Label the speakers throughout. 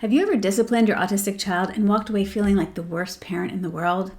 Speaker 1: Have you ever disciplined your autistic child and walked away feeling like the worst parent in the world?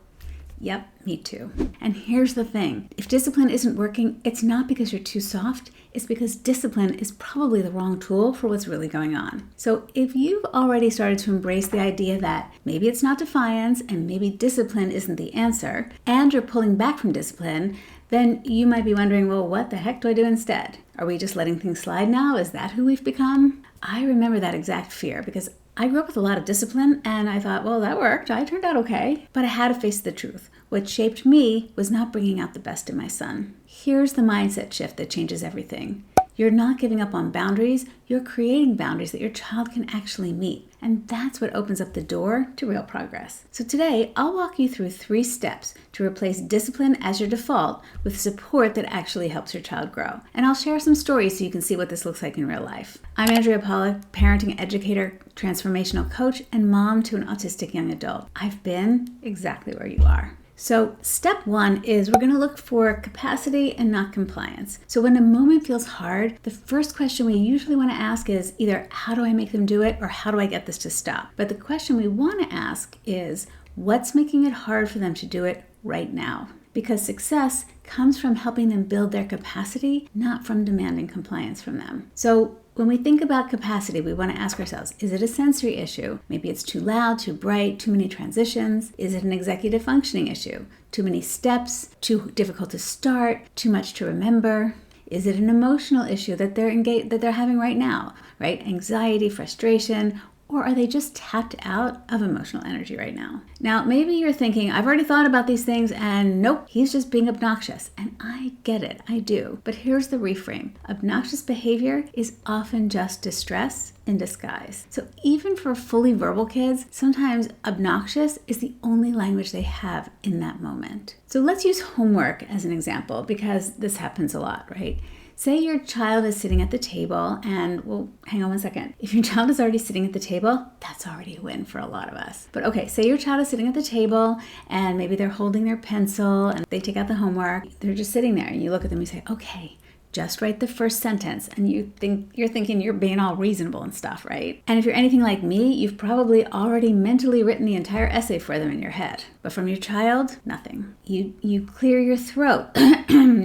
Speaker 1: Yep, me too. And here's the thing. If discipline isn't working, it's not because you're too soft. It's because discipline is probably the wrong tool for what's really going on. So if you've already started to embrace the idea that maybe it's not defiance and maybe discipline isn't the answer, and you're pulling back from discipline, then you might be wondering, well, what the heck do I do instead? Are we just letting things slide now? Is that who we've become? I remember that exact fear because I grew up with a lot of discipline and I thought, well, that worked. I turned out okay. But I had to face the truth. What shaped me was not bringing out the best in my son. Here's the mindset shift that changes everything. You're not giving up on boundaries. You're creating boundaries that your child can actually meet. And that's what opens up the door to real progress. So today, I'll walk you through 3 steps to replace discipline as your default with support that actually helps your child grow. And I'll share some stories so you can see what this looks like in real life. I'm Andrea Pollack, parenting educator, transformational coach, and mom to an autistic young adult. I've been exactly where you are. So step 1 is we're going to look for capacity and not compliance. So when a moment feels hard, the first question we usually want to ask is either how do I make them do it or how do I get this to stop? But the question we want to ask is what's making it hard for them to do it right now? Because success comes from helping them build their capacity, not from demanding compliance from them. So when we think about capacity, we want to ask ourselves, is it a sensory issue? Maybe it's too loud, too bright, too many transitions. Is it an executive functioning issue? Too many steps, too difficult to start, too much to remember? Is it an emotional issue that they're having right now, right? Anxiety, frustration, or are they just tapped out of emotional energy right now? Now, maybe you're thinking, I've already thought about these things and nope, he's just being obnoxious. And I get it, I do. But here's the reframe. Obnoxious behavior is often just distress in disguise. So even for fully verbal kids, sometimes obnoxious is the only language they have in that moment. So let's use homework as an example because this happens a lot, right? Say your child is sitting at the table and, well, hang on one second. If your child is already sitting at the table, that's already a win for a lot of us. But okay, say your child is sitting at the table and maybe they're holding their pencil and they take out the homework. They're just sitting there and you look at them and you say, okay, just write the first sentence, and you're thinking you're being all reasonable and stuff, right? And if you're anything like me, you've probably already mentally written the entire essay for them in your head. But from your child, nothing. You clear your throat,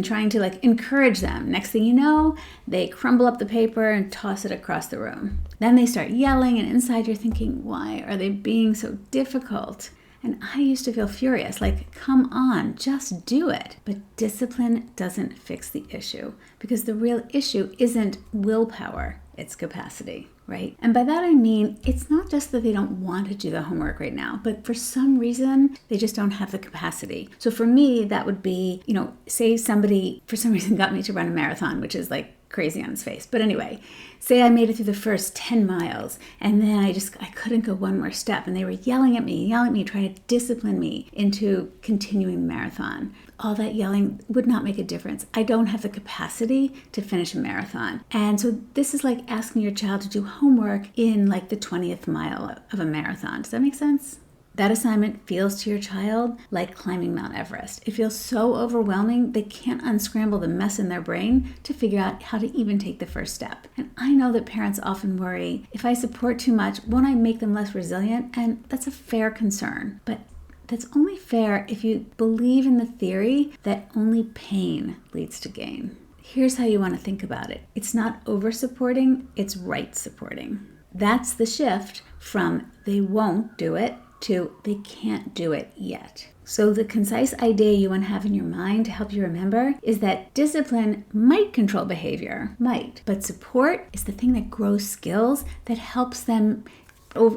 Speaker 1: trying to encourage them. Next thing you know, they crumble up the paper and toss it across the room. Then they start yelling, and inside you're thinking, why are they being so difficult? And I used to feel furious, come on, just do it. But discipline doesn't fix the issue because the real issue isn't willpower, it's capacity, right? And by that I mean, it's not just that they don't want to do the homework right now, but for some reason, they just don't have the capacity. So for me, that would be, say somebody for some reason got me to run a marathon, which is crazy on its face. But anyway, say I made it through the first 10 miles and then I couldn't go one more step and they were yelling at me, trying to discipline me into continuing the marathon. All that yelling would not make a difference. I don't have the capacity to finish a marathon. And so this is like asking your child to do homework in the 20th mile of a marathon. Does that make sense? That assignment feels to your child like climbing Mount Everest. It feels so overwhelming, they can't unscramble the mess in their brain to figure out how to even take the first step. And I know that parents often worry, if I support too much, won't I make them less resilient? And that's a fair concern. But that's only fair if you believe in the theory that only pain leads to gain. Here's how you want to think about it. It's not over-supporting, it's right-supporting. That's the shift from they won't do it to they can't do it yet. So the concise idea you want to have in your mind to help you remember is that discipline might control behavior, but support is the thing that grows skills that helps them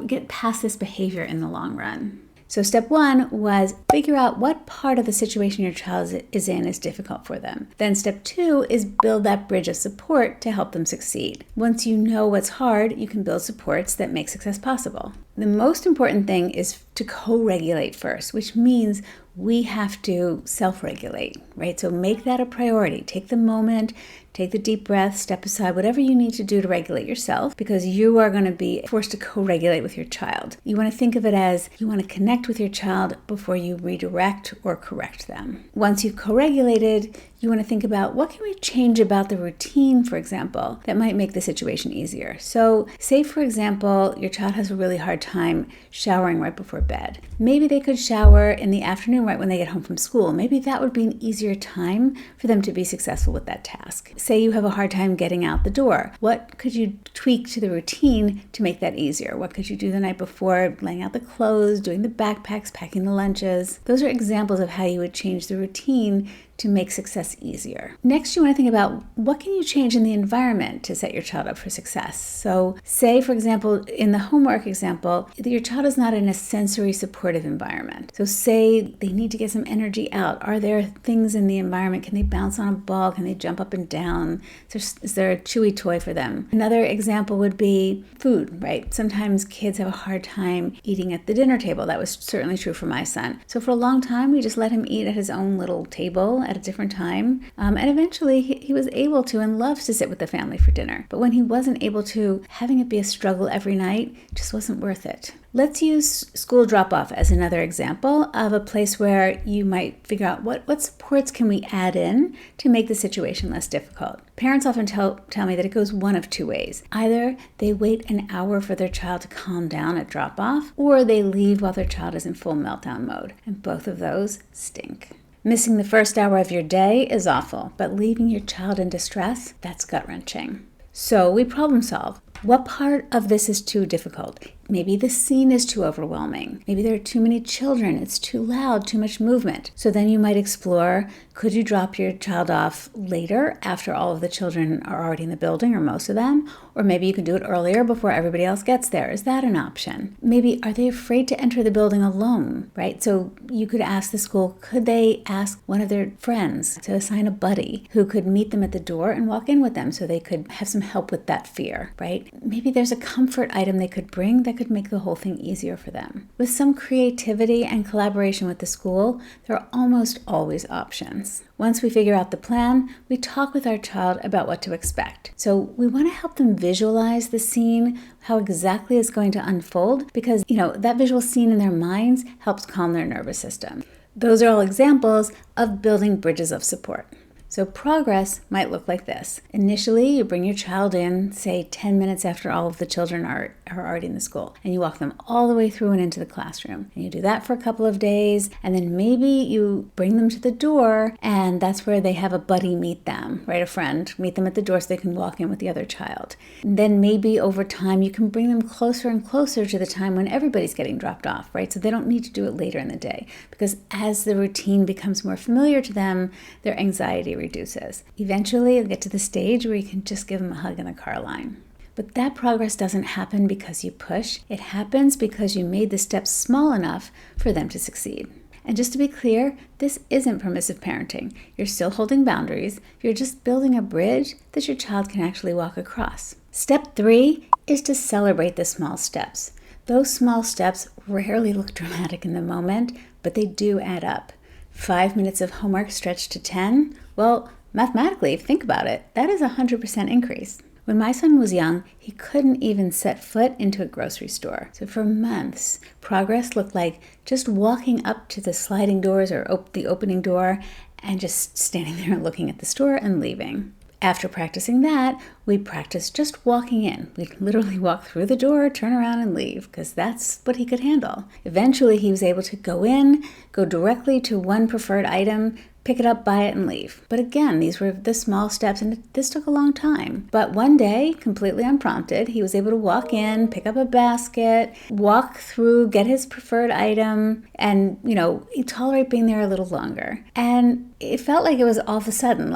Speaker 1: get past this behavior in the long run. So step 1 was figure out what part of the situation your child is in is difficult for them. Then step 2 is build that bridge of support to help them succeed. Once you know what's hard, you can build supports that make success possible. The most important thing is to co-regulate first, which means we have to self-regulate, right? So make that a priority. Take the moment, take the deep breath, step aside, whatever you need to do to regulate yourself, because you are going to be forced to co-regulate with your child. You want to think of it as you want to connect with your child before you redirect or correct them. Once you've co-regulated, you want to think about what can we change about the routine, for example, that might make the situation easier. So say, for example, your child has a really hard time showering right before bed. Maybe they could shower in the afternoon right when they get home from school. Maybe that would be an easier time for them to be successful with that task. Say you have a hard time getting out the door. What could you tweak to the routine to make that easier? What could you do the night before, laying out the clothes, doing the backpacks, packing the lunches? Those are examples of how you would change the routine to make success easier. Next, you want to think about what can you change in the environment to set your child up for success. So say, for example, in the homework example, your child is not in a sensory supportive environment. So say they need to get some energy out. Are there things in the environment? Can they bounce on a ball? Can they jump up and down? Is there a chewy toy for them? Another example would be food, right? Sometimes kids have a hard time eating at the dinner table. That was certainly true for my son. So for a long time, we just let him eat at his own little table at a different time. And eventually he was able to and loves to sit with the family for dinner. But when he wasn't able to, having it be a struggle every night just wasn't worth it. Let's use school drop-off as another example of a place where you might figure out what supports can we add in to make the situation less difficult. Parents often tell me that it goes one of two ways. Either they wait an hour for their child to calm down at drop-off, or they leave while their child is in full meltdown mode. And both of those stink. Missing the first hour of your day is awful, but leaving your child in distress, that's gut-wrenching. So we problem solve. What part of this is too difficult? Maybe the scene is too overwhelming. Maybe there are too many children. It's too loud, too much movement. So then you might explore, could you drop your child off later after all of the children are already in the building, or most of them? Or maybe you can do it earlier before everybody else gets there. Is that an option? Maybe are they afraid to enter the building alone, right? So you could ask the school, could they ask one of their friends to assign a buddy who could meet them at the door and walk in with them so they could have some help with that fear, right? Maybe there's a comfort item they could bring that could make the whole thing easier for them. With some creativity and collaboration with the school, there are almost always options. Once we figure out the plan, we talk with our child about what to expect. So we want to help them visualize the scene, how exactly it's going to unfold, because, that visual scene in their minds helps calm their nervous system. Those are all examples of building bridges of support. So progress might look like this. Initially, you bring your child in, say 10 minutes after all of the children are already in the school, and you walk them all the way through and into the classroom. And you do that for a couple of days, and then maybe you bring them to the door, and that's where they have a buddy meet them, right? A friend, meet them at the door so they can walk in with the other child. And then maybe over time, you can bring them closer and closer to the time when everybody's getting dropped off, right? So they don't need to do it later in the day, because as the routine becomes more familiar to them, their anxiety reduces. Eventually, you'll get to the stage where you can just give them a hug in the car line. But that progress doesn't happen because you push. It happens because you made the steps small enough for them to succeed. And just to be clear, this isn't permissive parenting. You're still holding boundaries. You're just building a bridge that your child can actually walk across. Step 3 is to celebrate the small steps. Those small steps rarely look dramatic in the moment, but they do add up. 5 minutes of homework stretched to 10? Well, mathematically, if you think about it, that is a 100% increase. When my son was young, he couldn't even set foot into a grocery store. So for months, progress looked like just walking up to the sliding doors or the opening door and just standing there and looking at the store and leaving. After practicing that, we practiced just walking in. We'd literally walk through the door, turn around, and leave, because that's what he could handle. Eventually, he was able to go in, go directly to one preferred item, pick it up, buy it, and leave. But again, these were the small steps, and this took a long time. But one day, completely unprompted, he was able to walk in, pick up a basket, walk through, get his preferred item, and, tolerate being there a little longer. And it felt like it was all of a sudden,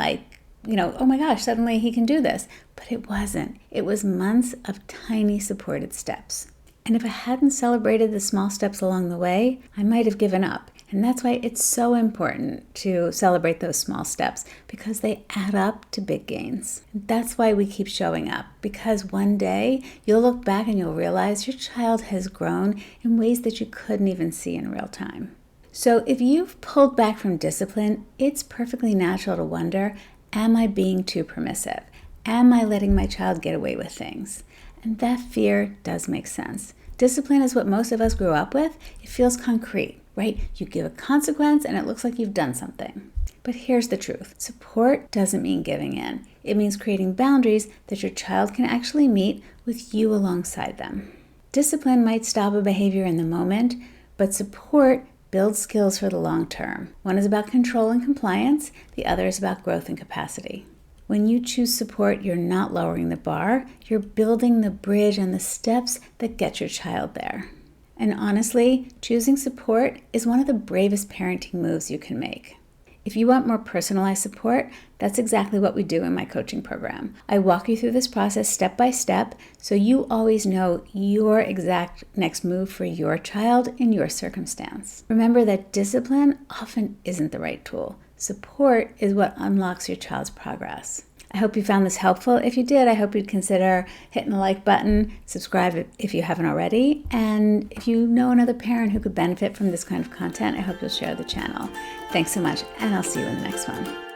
Speaker 1: oh my gosh, suddenly he can do this. But it wasn't. It was months of tiny supported steps. And if I hadn't celebrated the small steps along the way, I might have given up. And that's why it's so important to celebrate those small steps, because they add up to big gains. And that's why we keep showing up, because one day you'll look back and you'll realize your child has grown in ways that you couldn't even see in real time. So if you've pulled back from discipline, it's perfectly natural to wonder, am I being too permissive? Am I letting my child get away with things? And that fear does make sense. Discipline is what most of us grew up with. It feels concrete, right? You give a consequence and it looks like you've done something. But here's the truth. Support doesn't mean giving in. It means creating boundaries that your child can actually meet with you alongside them. Discipline might stop a behavior in the moment, but support builds skills for the long term. One is about control and compliance. The other is about growth and capacity. When you choose support, you're not lowering the bar. You're building the bridge and the steps that get your child there. And honestly, choosing support is one of the bravest parenting moves you can make. If you want more personalized support, that's exactly what we do in my coaching program. I walk you through this process step by step so you always know your exact next move for your child in your circumstance. Remember that discipline often isn't the right tool. Support is what unlocks your child's progress. I hope you found this helpful. If you did, I hope you'd consider hitting the like button, subscribe if you haven't already, and if you know another parent who could benefit from this kind of content, I hope you'll share the channel. Thanks so much, and I'll see you in the next one.